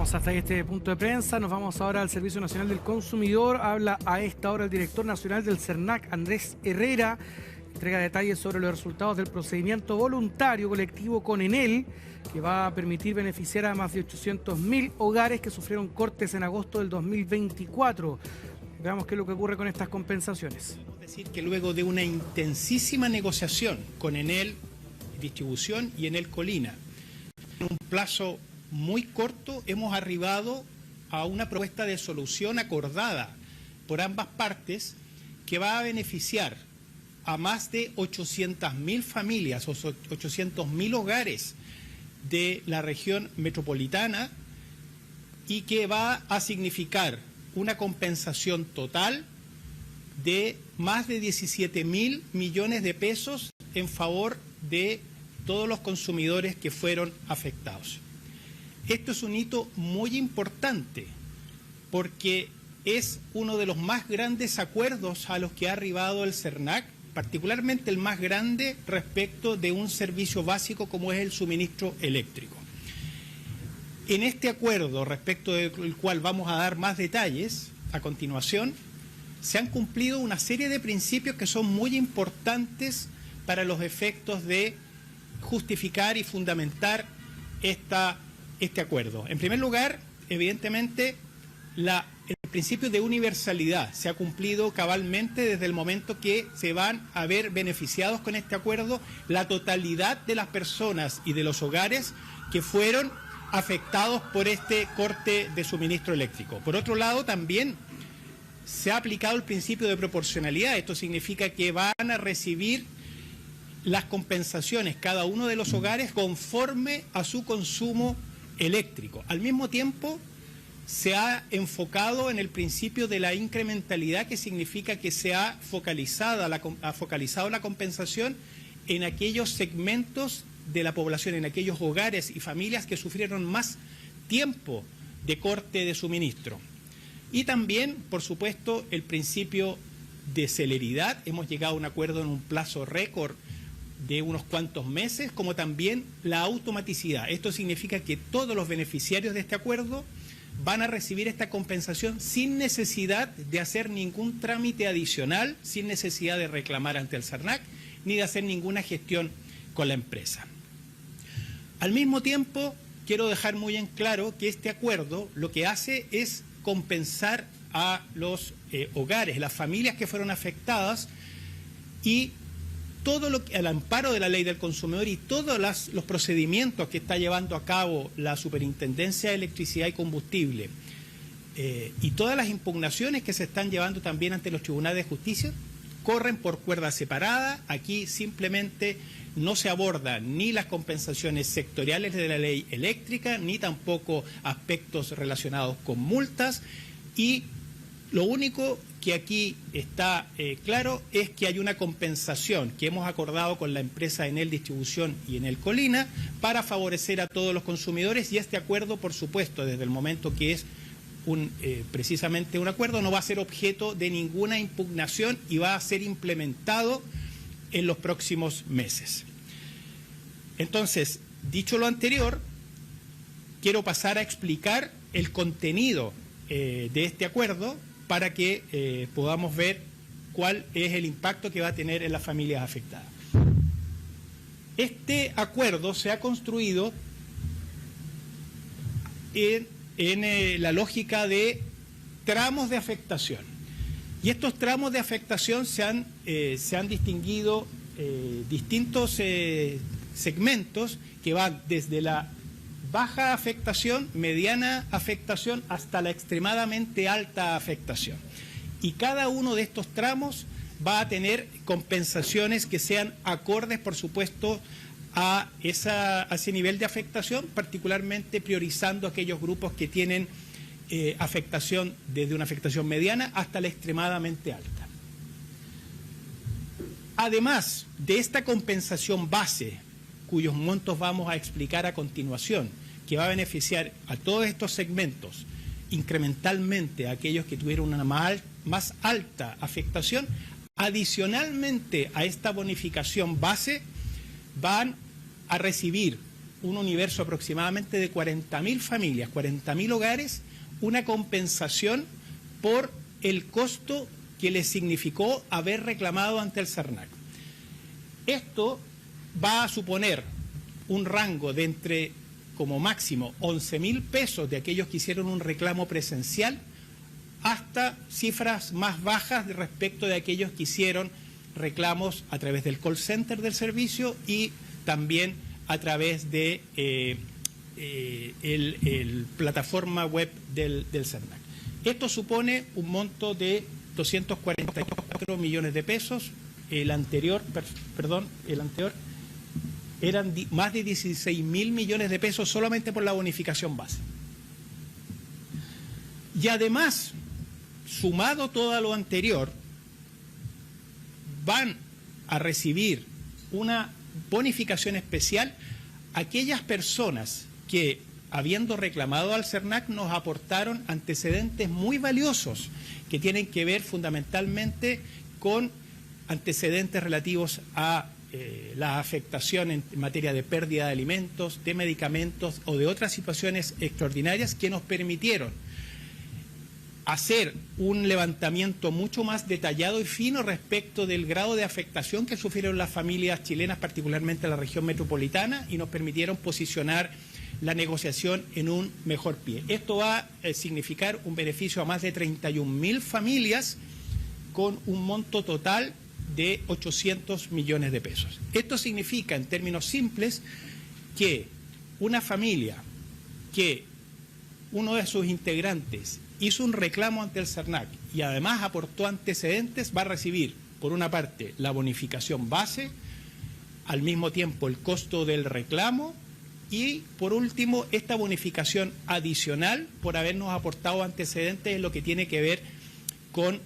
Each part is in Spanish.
Llegamos hasta este punto de prensa. Nos vamos ahora al Servicio Nacional del Consumidor. Habla a esta hora el director nacional del CERNAC, Andrés Herrera. Entrega detalles sobre los resultados del procedimiento voluntario colectivo con Enel, que va a permitir beneficiar a más de 800.000 hogares que sufrieron cortes en agosto del 2024. Veamos qué es lo que ocurre con estas compensaciones. Podemos decir que luego de una intensísima negociación con Enel Distribución y Enel Colina, en un plazo muy corto hemos arribado a una propuesta de solución acordada por ambas partes que va a beneficiar a más de 800.000 familias o 800.000 hogares de la región metropolitana y que va a significar una compensación total de más de 17.000 millones de pesos en favor de todos los consumidores que fueron afectados. Esto es un hito muy importante porque es uno de los más grandes acuerdos a los que ha arribado el CERNAC, particularmente el más grande respecto de un servicio básico como es el suministro eléctrico. En este acuerdo, respecto del cual vamos a dar más detalles a continuación, se han cumplido una serie de principios que son muy importantes para los efectos de justificar y fundamentar este acuerdo. En primer lugar, evidentemente, el principio de universalidad se ha cumplido cabalmente desde el momento que se van a ver beneficiados con este acuerdo la totalidad de las personas y de los hogares que fueron afectados por este corte de suministro eléctrico. Por otro lado, también se ha aplicado el principio de proporcionalidad. Esto significa que van a recibir las compensaciones cada uno de los hogares conforme a su consumo eléctrico. Al mismo tiempo, se ha enfocado en el principio de la incrementalidad, que significa que se ha focalizado la compensación en aquellos segmentos de la población, en aquellos hogares y familias que sufrieron más tiempo de corte de suministro. Y también, por supuesto, el principio de celeridad. Hemos llegado a un acuerdo en un plazo récord de unos cuantos meses, como también la automaticidad. Esto significa que todos los beneficiarios de este acuerdo van a recibir esta compensación sin necesidad de hacer ningún trámite adicional, sin necesidad de reclamar ante el CERNAC, ni de hacer ninguna gestión con la empresa. Al mismo tiempo, quiero dejar muy en claro que este acuerdo lo que hace es compensar a los hogares, las familias que fueron afectadas, y todo lo que, al amparo de la ley del consumidor y todos los procedimientos que está llevando a cabo la Superintendencia de Electricidad y Combustible y todas las impugnaciones que se están llevando también ante los tribunales de justicia corren por cuerda separada. Aquí simplemente no se abordan ni las compensaciones sectoriales de la ley eléctrica, ni tampoco aspectos relacionados con multas, y lo único que aquí está claro es que hay una compensación que hemos acordado con la empresa Enel Distribución y Enel Colina para favorecer a todos los consumidores, y este acuerdo, por supuesto, desde el momento que es precisamente un acuerdo, no va a ser objeto de ninguna impugnación y va a ser implementado en los próximos meses. Entonces, dicho lo anterior, quiero pasar a explicar el contenido de este acuerdo para que podamos ver cuál es el impacto que va a tener en las familias afectadas. Este acuerdo se ha construido en la lógica de tramos de afectación. Y estos tramos de afectación se han distinguido distintos segmentos que van desde la baja afectación, mediana afectación, hasta la extremadamente alta afectación. Y cada uno de estos tramos va a tener compensaciones que sean acordes, por supuesto, a ese nivel de afectación, particularmente priorizando aquellos grupos que tienen afectación desde una afectación mediana hasta la extremadamente alta. Además de esta compensación base, cuyos montos vamos a explicar a continuación, que va a beneficiar a todos estos segmentos, incrementalmente a aquellos que tuvieron una más alta afectación, adicionalmente a esta bonificación base, van a recibir un universo aproximadamente de 40.000 familias, 40.000 hogares, una compensación por el costo que les significó haber reclamado ante el CERNAC. Esto va a suponer un rango de entre, como máximo, 11.000 pesos de aquellos que hicieron un reclamo presencial, hasta cifras más bajas respecto de aquellos que hicieron reclamos a través del call center del servicio y también a través de el plataforma web del CERNAC. Esto supone un monto de 244 millones de pesos. El anterior eran más de 16.000 millones de pesos solamente por la bonificación base. Y además, sumado todo a lo anterior, van a recibir una bonificación especial aquellas personas que, habiendo reclamado al CERNAC, nos aportaron antecedentes muy valiosos que tienen que ver fundamentalmente con antecedentes relativos a la afectación en materia de pérdida de alimentos, de medicamentos o de otras situaciones extraordinarias que nos permitieron hacer un levantamiento mucho más detallado y fino respecto del grado de afectación que sufrieron las familias chilenas, particularmente en la región metropolitana, y nos permitieron posicionar la negociación en un mejor pie. Esto va a significar un beneficio a más de 31.000 familias con un monto total de 800 millones de pesos. Esto significa, en términos simples, que una familia que uno de sus integrantes hizo un reclamo ante el CERNAC y además aportó antecedentes, va a recibir, por una parte, la bonificación base, al mismo tiempo el costo del reclamo y, por último, esta bonificación adicional por habernos aportado antecedentes en lo que tiene que ver con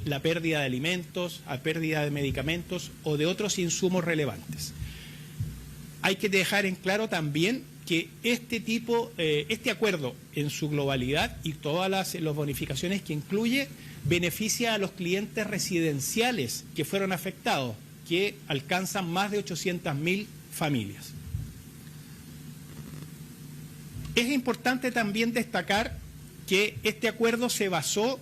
la pérdida de alimentos, la pérdida de medicamentos o de otros insumos relevantes. Hay que dejar en claro también que este acuerdo en su globalidad y todas las bonificaciones que incluye beneficia a los clientes residenciales que fueron afectados, que alcanzan más de 800.000 familias. Es importante también destacar que este acuerdo se basó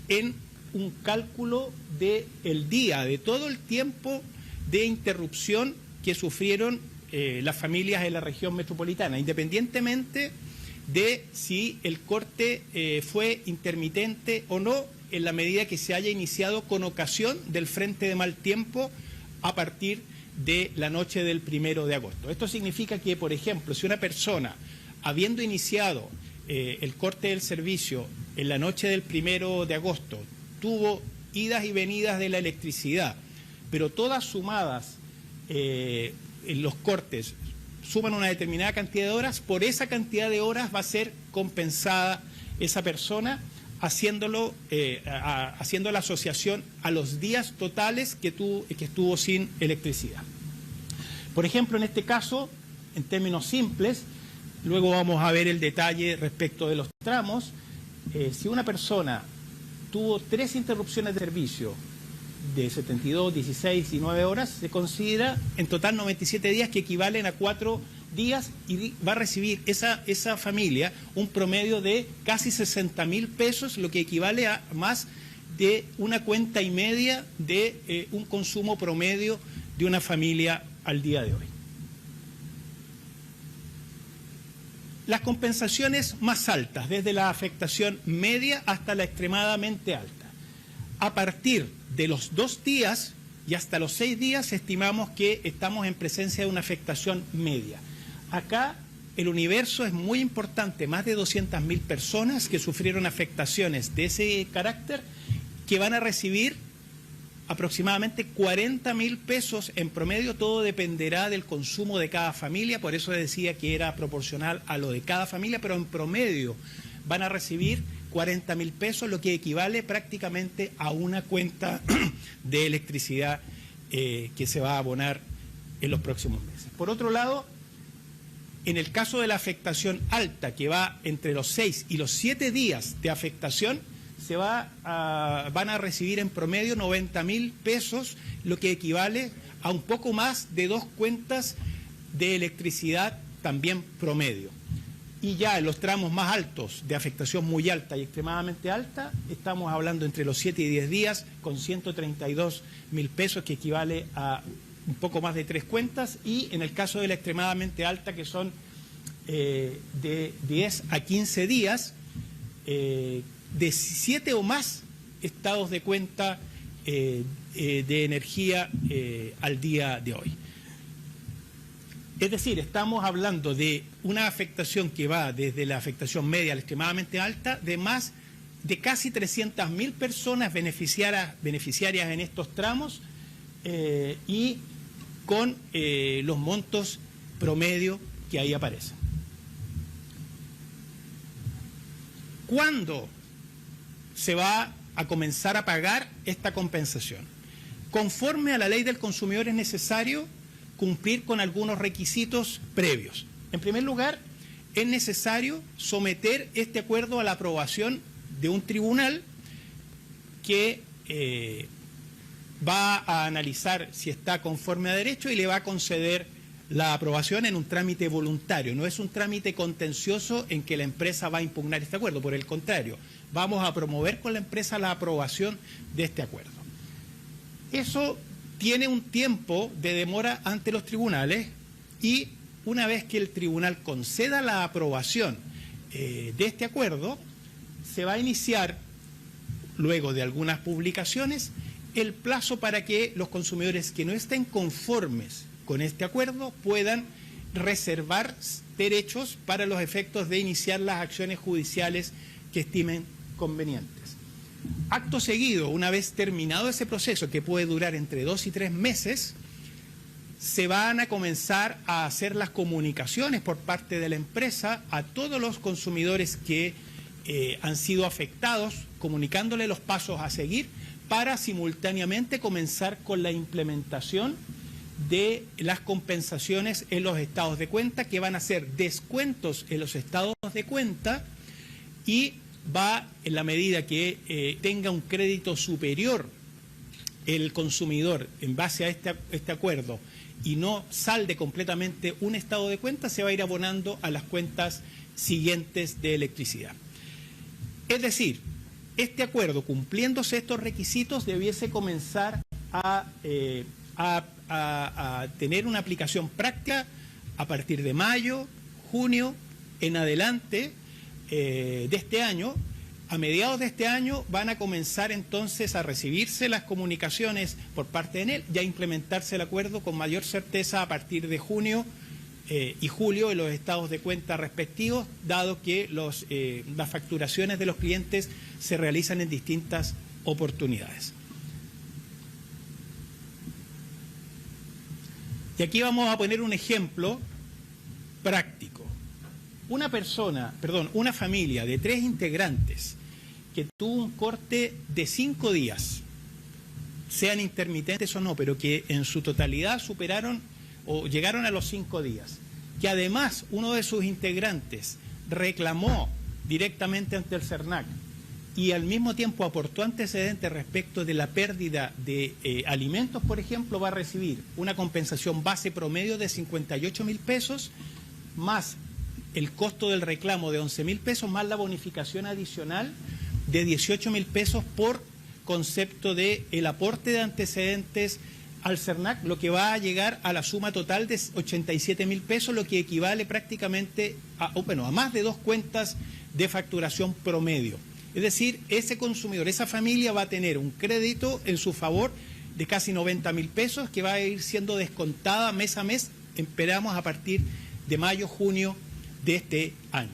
en un cálculo del día, de todo el tiempo de interrupción que sufrieron las familias en la región metropolitana, independientemente de si el corte fue intermitente o no, en la medida que se haya iniciado con ocasión del frente de mal tiempo a partir de la noche del 1 de agosto. Esto significa que, por ejemplo, si una persona, habiendo iniciado el corte del servicio en la noche del 1 de agosto, tuvo idas y venidas de la electricidad, pero todas sumadas en los cortes suman una determinada cantidad de horas, por esa cantidad de horas va a ser compensada esa persona haciendo la asociación a los días totales que estuvo sin electricidad. Por ejemplo, en este caso, en términos simples, luego vamos a ver el detalle respecto de los tramos. Si una persona tuvo 3 interrupciones de servicio de 72, 16 y 9 horas, se considera en total 97 días, que equivalen a 4 días, y va a recibir esa familia un promedio de casi 60.000 pesos, lo que equivale a más de una cuenta y media de un consumo promedio de una familia al día de hoy. Las compensaciones más altas, desde la afectación media hasta la extremadamente alta. A partir de los 2 días y hasta los 6 días estimamos que estamos en presencia de una afectación media. Acá el universo es muy importante, más de 200.000 personas que sufrieron afectaciones de ese carácter, que van a recibir aproximadamente 40.000 pesos en promedio. Todo dependerá del consumo de cada familia, por eso decía que era proporcional a lo de cada familia, pero en promedio van a recibir 40.000 pesos, lo que equivale prácticamente a una cuenta de electricidad que se va a abonar en los próximos meses. Por otro lado, en el caso de la afectación alta, que va entre los 6 y los 7 días de afectación, van a recibir en promedio 90.000 pesos, lo que equivale a un poco más de 2 cuentas de electricidad también promedio. Y ya en los tramos más altos, de afectación muy alta y extremadamente alta, estamos hablando entre los 7 y 10 días con 132.000 pesos, que equivale a un poco más de 3 cuentas, y en el caso de la extremadamente alta, que son de 10 a 15 días, de 7 o más estados de cuenta de energía al día de hoy. Es decir, estamos hablando de una afectación que va desde la afectación media a la extremadamente alta, de más de casi 300.000 personas beneficiarias en estos tramos, y con los montos promedio que ahí aparecen. ¿Cuándo se va a comenzar a pagar esta compensación? Conforme a la ley del consumidor es necesario cumplir con algunos requisitos previos. En primer lugar, es necesario someter este acuerdo a la aprobación de un tribunal que va a analizar si está conforme a derecho y le va a conceder la aprobación en un trámite voluntario. No es un trámite contencioso en que la empresa va a impugnar este acuerdo. Por el contrario, vamos a promover con la empresa la aprobación de este acuerdo. Eso tiene un tiempo de demora ante los tribunales, y una vez que el tribunal conceda la aprobación de este acuerdo, se va a iniciar, luego de algunas publicaciones, el plazo para que los consumidores que no estén conformes con este acuerdo puedan reservar derechos para los efectos de iniciar las acciones judiciales que estimen convenientes. Acto seguido, una vez terminado ese proceso, que puede durar entre 2 y 3 meses, se van a comenzar a hacer las comunicaciones por parte de la empresa a todos los consumidores que han sido afectados, comunicándole los pasos a seguir para simultáneamente comenzar con la implementación de las compensaciones en los estados de cuenta, que van a ser descuentos en los estados de cuenta, y va, en la medida que tenga un crédito superior el consumidor en base a este acuerdo y no salde completamente un estado de cuenta, se va a ir abonando a las cuentas siguientes de electricidad. Es decir, este acuerdo, cumpliéndose estos requisitos, debiese comenzar a tener una aplicación práctica a partir de mayo, junio, en adelante de este año. A mediados de este año van a comenzar entonces a recibirse las comunicaciones por parte de ENEL y a implementarse el acuerdo con mayor certeza a partir de junio y julio en los estados de cuenta respectivos, dado que las facturaciones de los clientes se realizan en distintas oportunidades. Y aquí vamos a poner un ejemplo práctico. Una familia de 3 integrantes que tuvo un corte de 5 días, sean intermitentes o no, pero que en su totalidad superaron o llegaron a los 5 días, que además uno de sus integrantes reclamó directamente ante el CERNAC y al mismo tiempo aportó antecedentes respecto de la pérdida de alimentos, por ejemplo, va a recibir una compensación base promedio de 58.000 pesos, más el costo del reclamo de 11.000 pesos, más la bonificación adicional de 18.000 pesos por concepto de el aporte de antecedentes al CERNAC, lo que va a llegar a la suma total de 87.000 pesos, lo que equivale prácticamente a más de 2 cuentas de facturación promedio. Es decir, ese consumidor, esa familia va a tener un crédito en su favor de casi 90.000 pesos que va a ir siendo descontada mes a mes, esperamos a partir de mayo, junio de este año.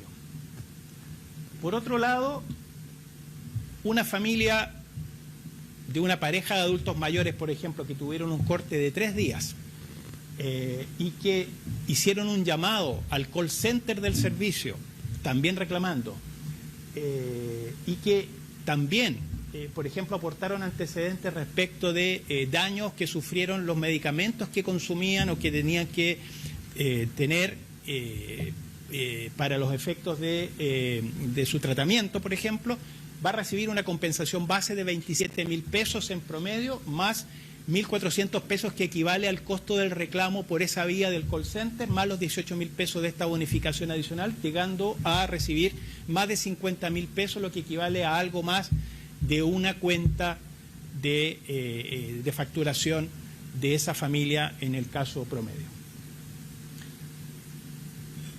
Por otro lado, una familia de una pareja de adultos mayores, por ejemplo, que tuvieron un corte de 3 días y que hicieron un llamado al call center del servicio, también reclamando, y que también, por ejemplo, aportaron antecedentes respecto de daños que sufrieron los medicamentos que consumían o que tenían que tener para los efectos de su tratamiento, por ejemplo, va a recibir una compensación base de 27.000 pesos en promedio, más 1.400 pesos, que equivale al costo del reclamo por esa vía del call center, más los 18.000 pesos de esta bonificación adicional, llegando a recibir más de 50.000 pesos, lo que equivale a algo más de una cuenta de facturación de esa familia en el caso promedio.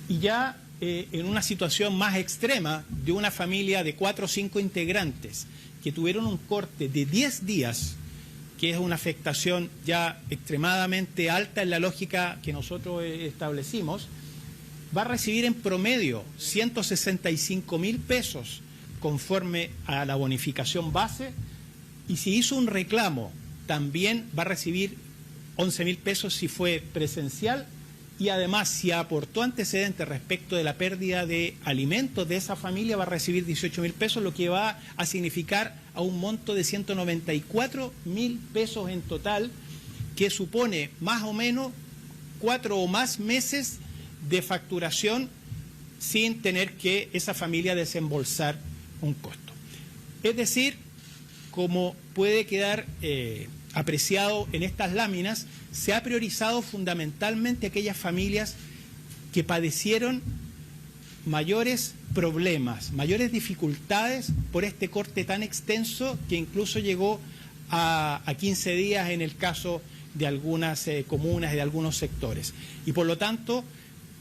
Y ya en una situación más extrema de una familia de 4 o 5 integrantes que tuvieron un corte de 10 días, que es una afectación ya extremadamente alta en la lógica que nosotros establecimos, va a recibir en promedio 165.000 pesos conforme a la bonificación base, y si hizo un reclamo también va a recibir 11.000 pesos si fue presencial, y además si aportó antecedentes respecto de la pérdida de alimentos de esa familia va a recibir 18.000 pesos, lo que va a significar a un monto de 194.000 pesos en total, que supone más o menos 4 o más meses de facturación sin tener que esa familia desembolsar un costo. Es decir, como puede quedar apreciado en estas láminas, se ha priorizado fundamentalmente aquellas familias que padecieron mayores problemas, mayores dificultades por este corte tan extenso, que incluso llegó a 15 días en el caso de algunas comunas y de algunos sectores. Y por lo tanto,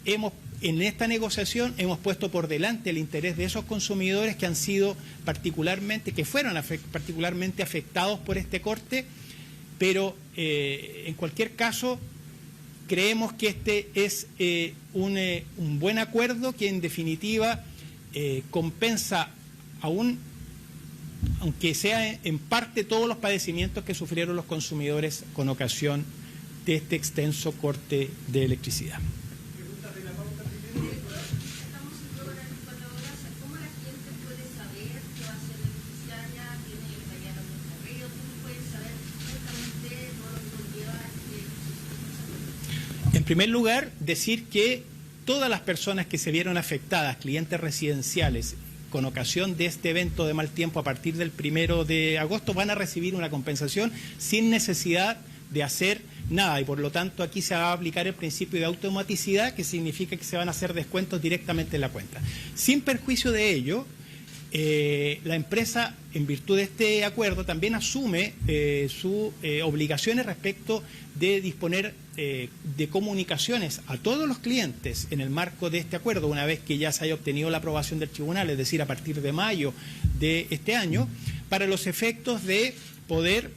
en esta negociación hemos puesto por delante el interés de esos consumidores que han sido que fueron particularmente afectados por este corte, pero en cualquier caso creemos que este es un buen acuerdo que en definitiva compensa aunque sea en parte todos los padecimientos que sufrieron los consumidores con ocasión de este extenso corte de electricidad. En primer lugar, decir que todas las personas que se vieron afectadas, clientes residenciales, con ocasión de este evento de mal tiempo a partir del 1 de agosto, van a recibir una compensación sin necesidad de hacer nada, y por lo tanto aquí se va a aplicar el principio de automaticidad, que significa que se van a hacer descuentos directamente en la cuenta. Sin perjuicio de ello, la empresa, en virtud de este acuerdo, también asume sus obligaciones respecto de disponer de comunicaciones a todos los clientes en el marco de este acuerdo, una vez que ya se haya obtenido la aprobación del tribunal, es decir, a partir de mayo de este año, para los efectos de poder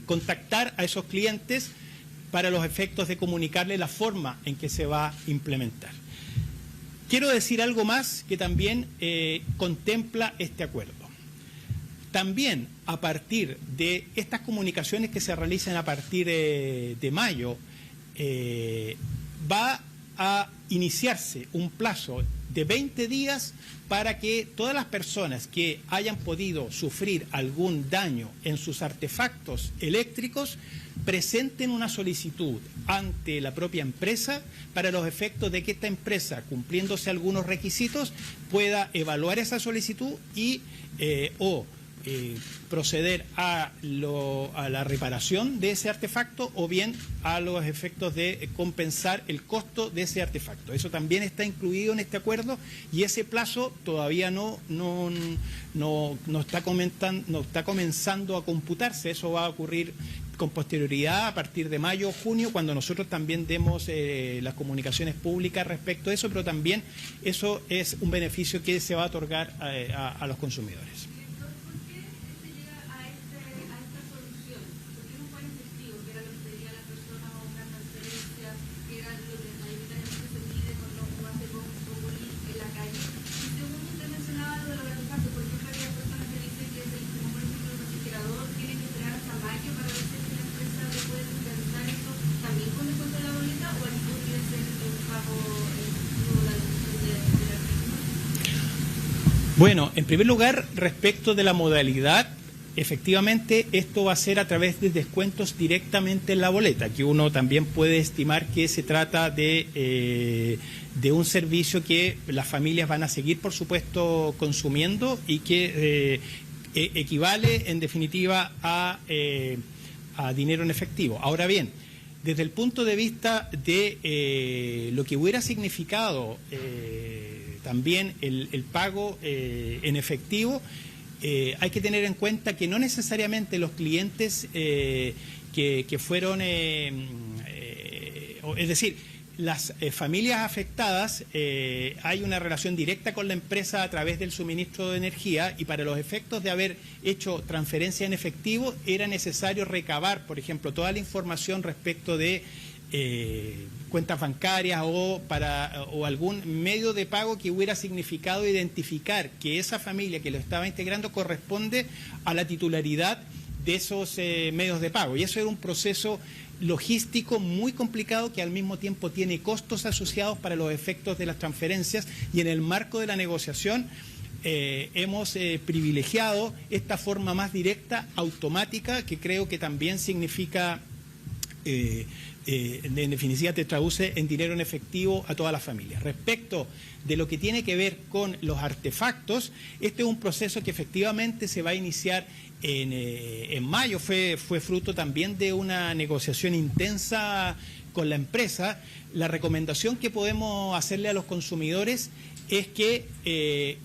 contactar a esos clientes para los efectos de comunicarles la forma en que se va a implementar. Quiero decir algo más que también contempla este acuerdo. También, a partir de estas comunicaciones que se realizan a partir de mayo, va a iniciarse un plazo de 20 días para que todas las personas que hayan podido sufrir algún daño en sus artefactos eléctricos presenten una solicitud ante la propia empresa para los efectos de que esta empresa, cumpliéndose algunos requisitos, pueda evaluar esa solicitud y proceder a la reparación de ese artefacto, o bien a los efectos de compensar el costo de ese artefacto. Eso también está incluido en este acuerdo, y ese plazo todavía no está comenzando a computarse. Eso va a ocurrir con posterioridad a partir de mayo o junio, cuando nosotros también demos las comunicaciones públicas respecto a eso, pero también eso es un beneficio que se va a otorgar a los consumidores. Bueno, en primer lugar, respecto de la modalidad, efectivamente esto va a ser a través de descuentos directamente en la boleta, que uno también puede estimar que se trata de un servicio que las familias van a seguir, por supuesto, consumiendo, y que equivale, en definitiva, a a dinero en efectivo. Ahora bien, desde el punto de vista de lo que hubiera significado también el pago en efectivo, hay que tener en cuenta que no necesariamente los clientes que fueron, es decir, las familias afectadas, hay una relación directa con la empresa a través del suministro de energía, y para los efectos de haber hecho transferencia en efectivo era necesario recabar, por ejemplo, toda la información respecto de cuentas bancarias o algún medio de pago que hubiera significado identificar que esa familia que lo estaba integrando corresponde a la titularidad de esos medios de pago. Y eso era un proceso logístico muy complicado que al mismo tiempo tiene costos asociados para los efectos de las transferencias, y en el marco de la negociación hemos privilegiado esta forma más directa, automática, que creo que también significa, en definitiva te traduce en dinero en efectivo a todas las familias. Respecto de lo que tiene que ver con los artefactos, este es un proceso que efectivamente se va a iniciar en mayo, fue fruto también de una negociación intensa con la empresa. La recomendación que podemos hacerle a los consumidores es que,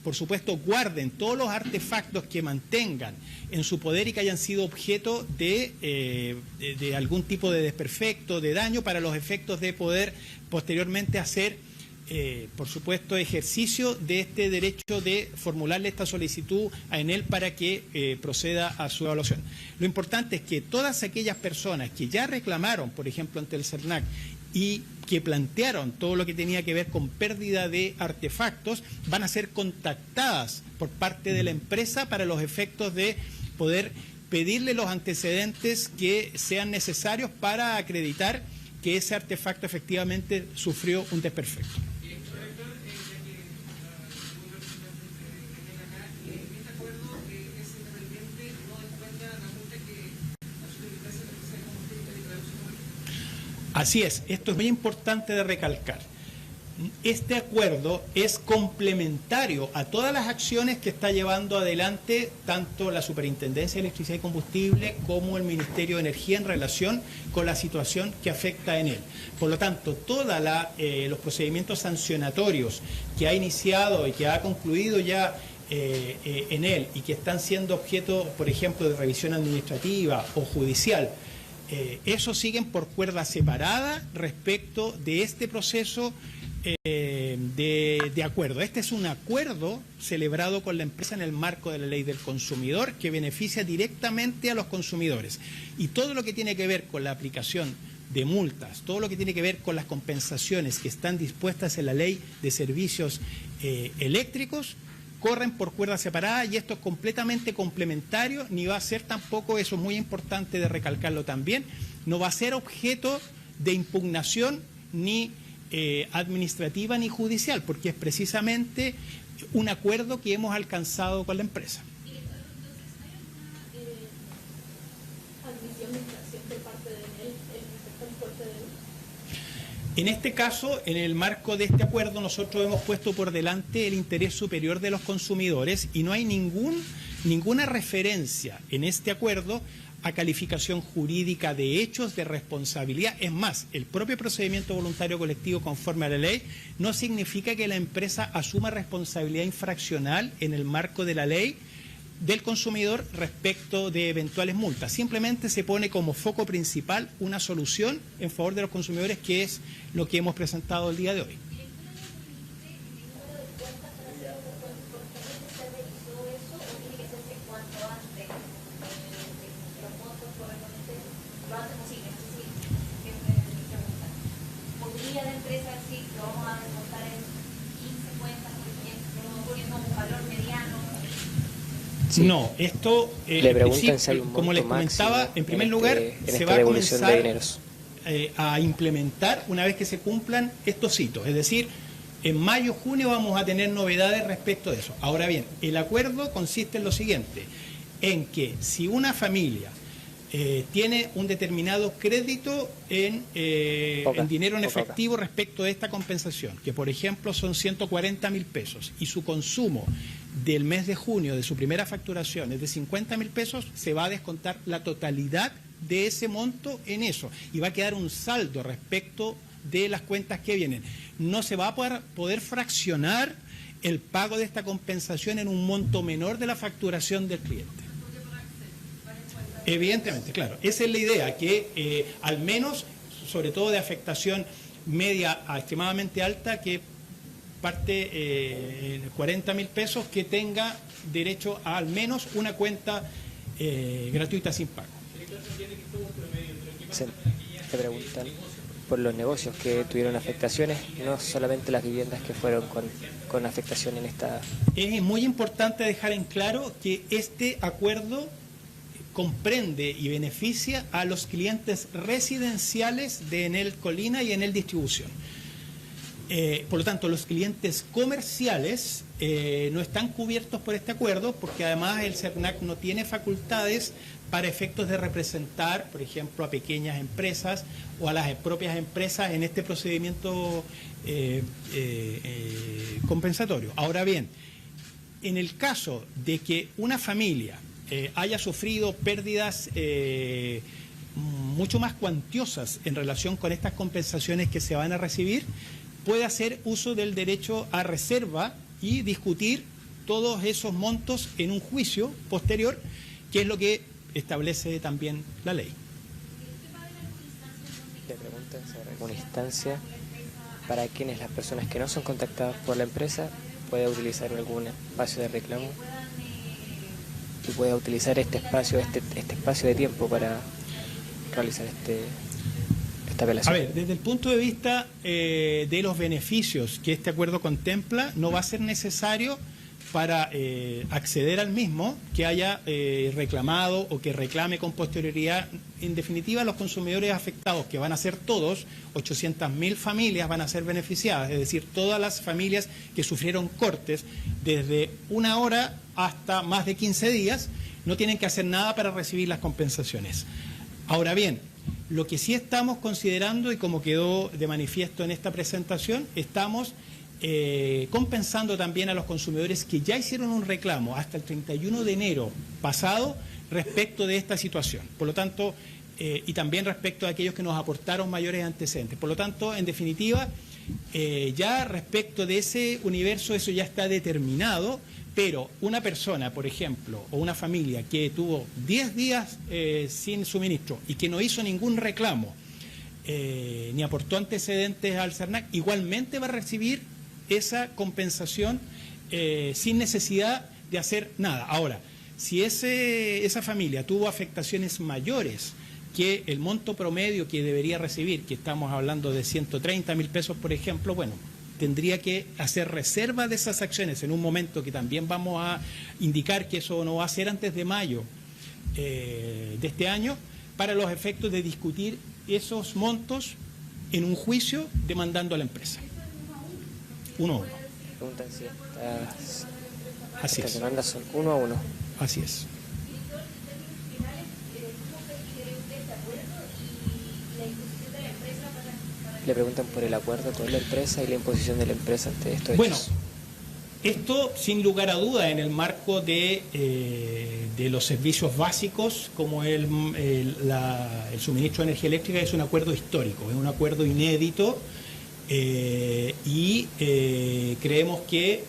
por supuesto, guarden todos los artefactos que mantengan en su poder y que hayan sido objeto de algún tipo de desperfecto, de daño, para los efectos de poder posteriormente hacer, por supuesto, ejercicio de este derecho de formularle esta solicitud a Enel para que proceda a su evaluación. Lo importante es que todas aquellas personas que ya reclamaron, por ejemplo, ante el CERNAC, y que plantearon todo lo que tenía que ver con pérdida de artefactos, van a ser contactadas por parte de la empresa para los efectos de poder pedirle los antecedentes que sean necesarios para acreditar que ese artefacto efectivamente sufrió un desperfecto. Así es, esto es muy importante de recalcar. Este acuerdo es complementario a todas las acciones que está llevando adelante tanto la Superintendencia de Electricidad y Combustible como el Ministerio de Energía en relación con la situación que afecta a Enel. Por lo tanto, todos los procedimientos sancionatorios que ha iniciado y que ha concluido ya Enel y que están siendo objeto, por ejemplo, de revisión administrativa o judicial, esos siguen por cuerda separada respecto de este proceso de acuerdo. Este es un acuerdo celebrado con la empresa en el marco de la ley del consumidor que beneficia directamente a los consumidores. Y todo lo que tiene que ver con la aplicación de multas, todo lo que tiene que ver con las compensaciones que están dispuestas en la ley de servicios eléctricos, corren por cuerda separada, y esto es completamente complementario, ni va a ser tampoco, eso es muy importante de recalcarlo también, no va a ser objeto de impugnación ni administrativa ni judicial, porque es precisamente un acuerdo que hemos alcanzado con la empresa. ¿Y entonces hay alguna admisión de infracción por parte de Enel respecto al porte de luz? En este caso, en el marco de este acuerdo, nosotros hemos puesto por delante el interés superior de los consumidores, y no hay ninguna referencia en este acuerdo a calificación jurídica de hechos de responsabilidad. Es más, el propio procedimiento voluntario colectivo conforme a la ley no significa que la empresa asuma responsabilidad infraccional en el marco de la ley del consumidor respecto de eventuales multas. Simplemente se pone como foco principal una solución en favor de los consumidores, que es lo que hemos presentado el día de hoy. ¿Podría la empresa decir que vamos a descontar en 15 cuentas, por ejemplo, poniendo un valor mediano? Sí. No, esto, Le preguntan si hay un como les monto comentaba, máximo en primer en lugar, se va a comenzar a implementar una vez que se cumplan estos hitos. Es decir, en mayo, junio vamos a tener novedades respecto de eso. Ahora bien, el acuerdo consiste en lo siguiente, en que si una familia tiene un determinado crédito en dinero en efectivo respecto de esta compensación, que por ejemplo son 140.000 pesos, y su consumo del mes de junio de su primera facturación es de 50.000 pesos, se va a descontar la totalidad de ese monto en eso y va a quedar un saldo respecto de las cuentas que vienen. No se va a poder fraccionar el pago de esta compensación en un monto menor de la facturación del cliente. Evidentemente, claro. Esa es la idea, que al menos, sobre todo de afectación media a extremadamente alta, que parte 40.000 pesos, que tenga derecho a al menos una cuenta gratuita sin pago. Te preguntan por los negocios que tuvieron afectaciones, no solamente las viviendas que fueron con afectación en esta... Es muy importante dejar en claro que este acuerdo comprende y beneficia a los clientes residenciales de Enel Colina y Enel Distribución. Por lo tanto, los clientes comerciales no están cubiertos por este acuerdo, porque además el CERNAC no tiene facultades para efectos de representar, por ejemplo, a pequeñas empresas o a las propias empresas en este procedimiento compensatorio. Ahora bien, en el caso de que una familia haya sufrido pérdidas mucho más cuantiosas en relación con estas compensaciones que se van a recibir, puede hacer uso del derecho a reserva y discutir todos esos montos en un juicio posterior, que es lo que establece también la ley. Le preguntan sobre alguna instancia para quienes las personas que no son contactadas por la empresa pueda utilizar algún espacio de reclamo y pueda utilizar este espacio de tiempo para realizar esta apelación. A ver, desde el punto de vista de los beneficios que este acuerdo contempla, no va a ser necesario para acceder al mismo que haya reclamado o que reclame con posterioridad. En definitiva, los consumidores afectados, que van a ser todos, 800.000 familias van a ser beneficiadas, es decir, todas las familias que sufrieron cortes desde 1 hora hasta más de 15 días, no tienen que hacer nada para recibir las compensaciones. Ahora bien, lo que sí estamos considerando, y como quedó de manifiesto en esta presentación, estamos compensando también a los consumidores que ya hicieron un reclamo hasta el 31 de enero pasado respecto de esta situación. Por lo tanto, y también respecto a aquellos que nos aportaron mayores antecedentes. Por lo tanto, en definitiva, ya respecto de ese universo, eso ya está determinado, pero una persona, por ejemplo, o una familia que tuvo 10 días sin suministro y que no hizo ningún reclamo, ni aportó antecedentes al CERNAC, igualmente va a recibir esa compensación sin necesidad de hacer nada. Ahora, si esa familia tuvo afectaciones mayores que el monto promedio que debería recibir, que estamos hablando de 130.000 pesos, por ejemplo, bueno, tendría que hacer reserva de esas acciones en un momento que también vamos a indicar que eso no va a ser antes de mayo de este año, para los efectos de discutir esos montos en un juicio demandando a la empresa. 1 a 1. Preguntan si Así estas es. demandas son 1 a 1. Así es. Le preguntan por el acuerdo con la empresa y la imposición de la empresa ante estos Bueno, hechos. esto sin lugar a duda en el marco de los servicios básicos como el suministro de energía eléctrica es un acuerdo histórico, es un acuerdo inédito y creemos que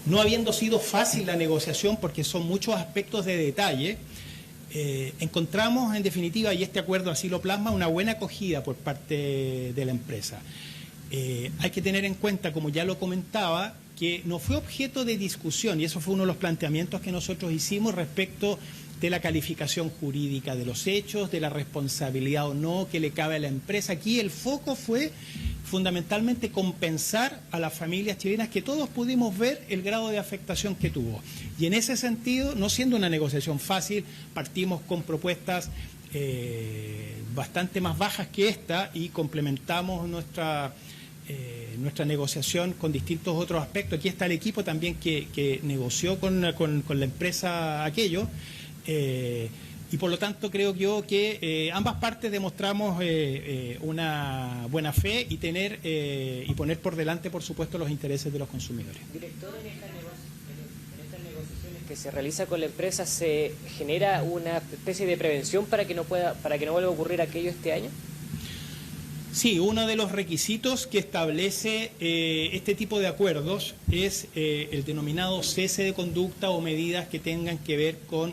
no habiendo sido fácil la negociación porque son muchos aspectos de detalle, encontramos en definitiva, y este acuerdo así lo plasma, una buena acogida por parte de la empresa. Hay que tener en cuenta, como ya lo comentaba, que no fue objeto de discusión, y eso fue uno de los planteamientos que nosotros hicimos respecto de la calificación jurídica de los hechos, de la responsabilidad o no que le cabe a la empresa. Aquí el foco fue fundamentalmente compensar a las familias chilenas, que todos pudimos ver el grado de afectación que tuvo. Y en ese sentido, no siendo una negociación fácil, partimos con propuestas bastante más bajas que esta y complementamos nuestra negociación con distintos otros aspectos. Aquí está el equipo también que negoció con la empresa aquello. Y por lo tanto creo yo que ambas partes demostramos una buena fe y poner por delante, por supuesto, los intereses de los consumidores. Director, en estas negociaciones que se realiza con la empresa, ¿se genera una especie de prevención para que no vuelva a ocurrir aquello este año? Sí, uno de los requisitos que establece este tipo de acuerdos es el denominado cese de conducta o medidas que tengan que ver con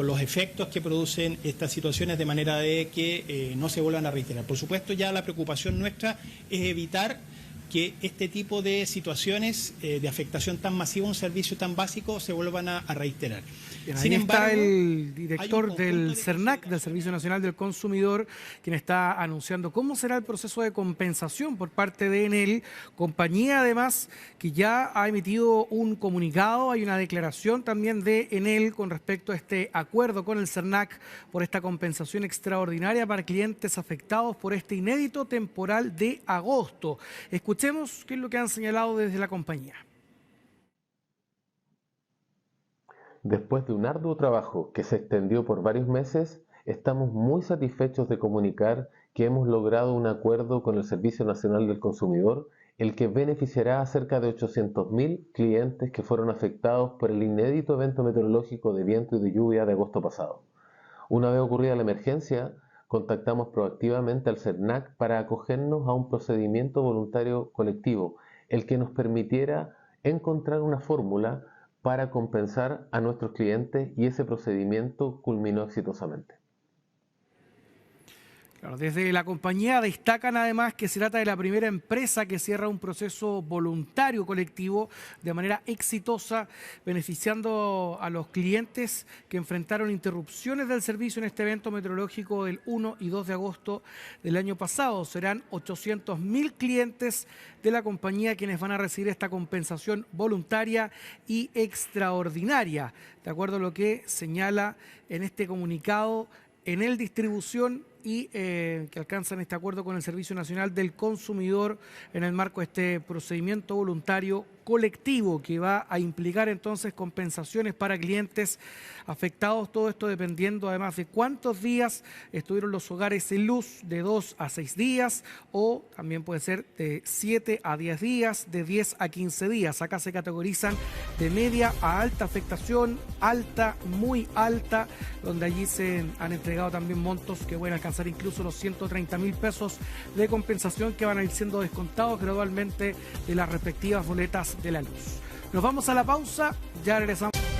los efectos que producen estas situaciones, de manera de que no se vuelvan a reiterar. Por supuesto, ya la preocupación nuestra es evitar que este tipo de situaciones de afectación tan masiva a un servicio tan básico se vuelvan a reiterar. Bien, ahí está el director del CERNAC, del Servicio Nacional del Consumidor, quien está anunciando cómo será el proceso de compensación por parte de Enel, compañía además que ya ha emitido un comunicado, hay una declaración también de Enel con respecto a este acuerdo con el CERNAC por esta compensación extraordinaria para clientes afectados por este inédito temporal de agosto. Escuchemos qué es lo que han señalado desde la compañía. Después de un arduo trabajo que se extendió por varios meses, estamos muy satisfechos de comunicar que hemos logrado un acuerdo con el Servicio Nacional del Consumidor, el que beneficiará a cerca de 800.000 clientes que fueron afectados por el inédito evento meteorológico de viento y de lluvia de agosto pasado. Una vez ocurrida la emergencia, contactamos proactivamente al CERNAC para acogernos a un procedimiento voluntario colectivo, el que nos permitiera encontrar una fórmula para compensar a nuestros clientes, y ese procedimiento culminó exitosamente. Claro, desde la compañía destacan además que se trata de la primera empresa que cierra un proceso voluntario colectivo de manera exitosa, beneficiando a los clientes que enfrentaron interrupciones del servicio en este evento meteorológico del 1 y 2 de agosto del año pasado. Serán 800.000 clientes de la compañía quienes van a recibir esta compensación voluntaria y extraordinaria, de acuerdo a lo que señala en este comunicado Enel Distribución, y que alcanzan este acuerdo con el Servicio Nacional del Consumidor en el marco de este procedimiento voluntario colectivo que va a implicar entonces compensaciones para clientes afectados, todo esto dependiendo además de cuántos días estuvieron los hogares sin luz, de 2 a 6 días, o también puede ser de 7 a 10 días, de 10 a 15 días. Acá se categorizan de media a alta afectación, alta, muy alta, donde allí se han entregado también montos que pueden alcanzar incluso los 130.000 pesos de compensación que van a ir siendo descontados gradualmente de las respectivas boletas de la luz. Nos vamos a la pausa, ya regresamos.